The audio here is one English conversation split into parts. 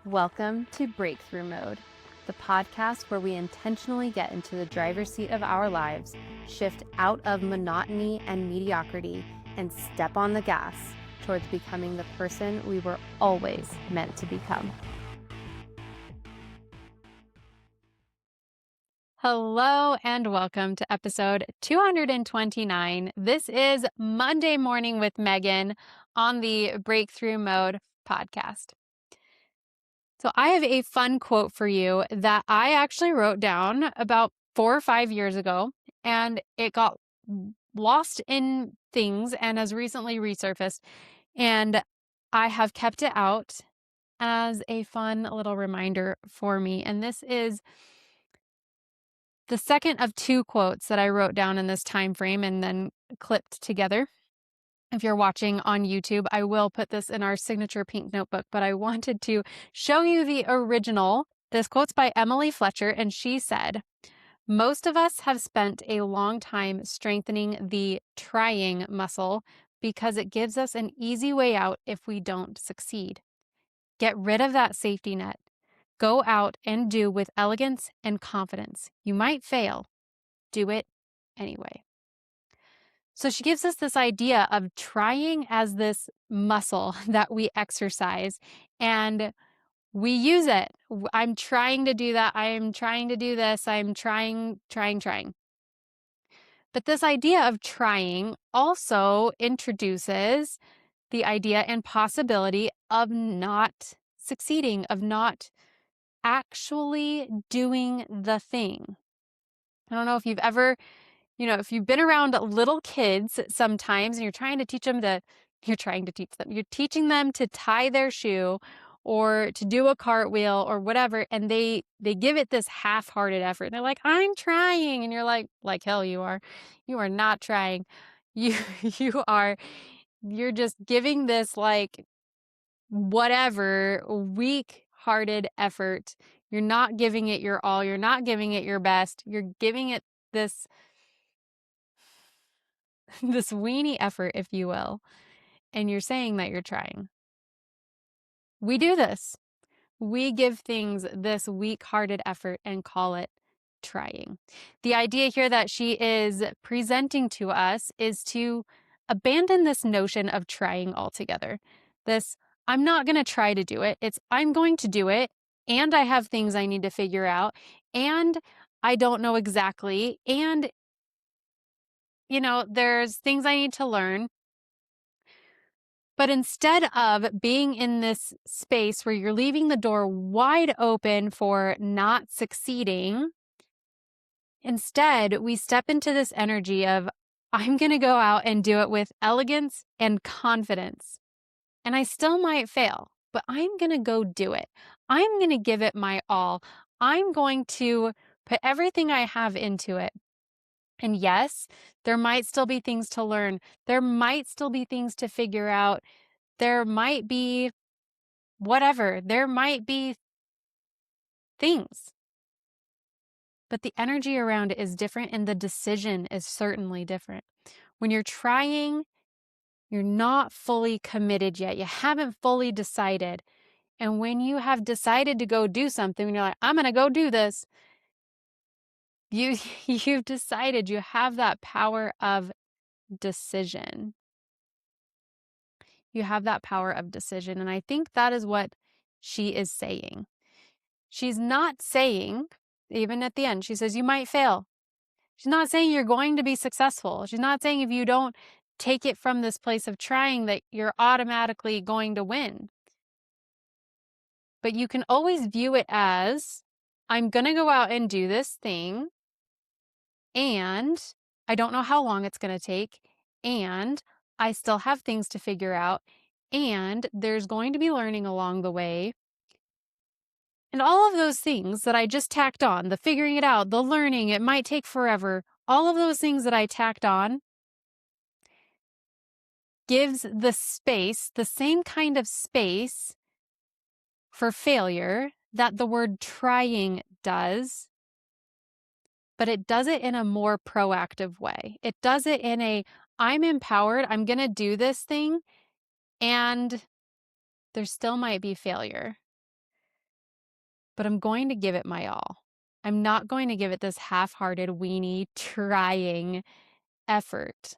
Welcome to Breakthrough Mode, the podcast where we intentionally get into the driver's seat of our lives, shift out of monotony and mediocrity, and step on the gas towards becoming the person we were always meant to become. Hello and welcome to episode 229. This is Monday Morning with Megan on the Breakthrough Mode podcast. So I have a fun quote for you that I actually wrote down about 4 or 5 years ago, and it got lost in things and has recently resurfaced. And I have kept it out as a fun little reminder for me. And this is the second of two quotes that I wrote down in this time frame and then clipped together. If you're watching on YouTube, I will put this in our signature pink notebook, but I wanted to show you the original. This quote's by Emily Fletcher, and she said, "Most of us have spent a long time strengthening the trying muscle because it gives us an easy way out if we don't succeed. Get rid of that safety net. Go out and do with elegance and confidence. You might fail. Do it anyway." So she gives us this idea of trying as this muscle that we exercise, and we use it. I'm trying to do that. I am trying to do this. I'm trying. But this idea of trying also introduces the idea and possibility of not succeeding, of not actually doing the thing. I don't know if you've ever, if you've been around little kids sometimes and you're teaching them to tie their shoe or to do a cartwheel or whatever, and they give it this half-hearted effort. And they're like, "I'm trying." And you're like hell you are. You are not trying. You you're just giving this like whatever weak-hearted effort. You're not giving it your all. You're not giving it your best. You're giving it this this weenie effort, if you will, and you're saying that you're trying. We do this. We give things this weak-hearted effort and call it trying. The idea here that she is presenting to us is to abandon this notion of trying altogether. This, I'm not going to try to do it. It's, I'm going to do it, and I have things I need to figure out, and I don't know exactly, and, there's things I need to learn. But instead of being in this space where you're leaving the door wide open for not succeeding, instead we step into this energy of, I'm going to go out and do it with elegance and confidence. And I still might fail, but I'm going to go do it. I'm going to give it my all. I'm going to put everything I have into it. And yes, there might still be things to learn. There might still be things to figure out. There might be whatever. There might be things. But the energy around it is different, and the decision is certainly different. When you're trying, you're not fully committed yet. You haven't fully decided. And when you have decided to go do something, and you're like, I'm going to go do this, you've decided. You have that power of decision. You have that power of decision. And I think that is what she is saying. She's not saying, even at the end, she says, you might fail. She's not saying you're going to be successful. She's not saying if you don't take it from this place of trying that you're automatically going to win. But you can always view it as, I'm going to go out and do this thing, and I don't know how long it's going to take, and I still have things to figure out, and there's going to be learning along the way. And all of those things that I just tacked on, the figuring it out, the learning, it might take forever, all of those things that I tacked on gives the space, the same kind of space for failure that the word trying does, but it does it in a more proactive way. It does it in a, I'm empowered, I'm going to do this thing, and there still might be failure. but I'm going to give it my all. I'm not going to give it this half-hearted, weenie, trying effort.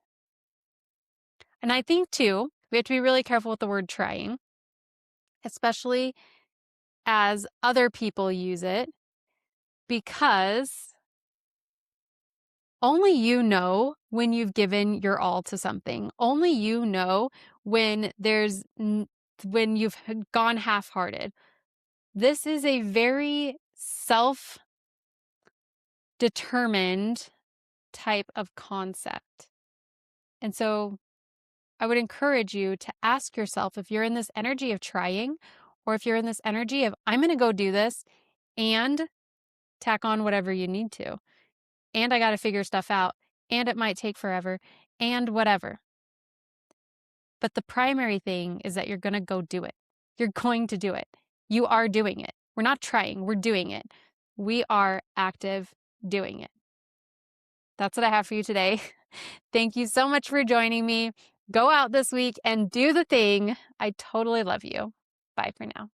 And I think, too, we have to be really careful with the word trying, especially as other people use it, because only you know when you've given your all to something. Only you know when when you've gone half-hearted. This is a very self-determined type of concept. And so I would encourage you to ask yourself if you're in this energy of trying, or if you're in this energy of, I'm going to go do this and tack on whatever you need to. And I got to figure stuff out. And it might take forever and whatever. But the primary thing is that you're going to go do it. You're going to do it. You are doing it. We're not trying. We're doing it. We are active doing it. That's what I have for you today. Thank you so much for joining me. Go out this week and do the thing. I totally love you. Bye for now.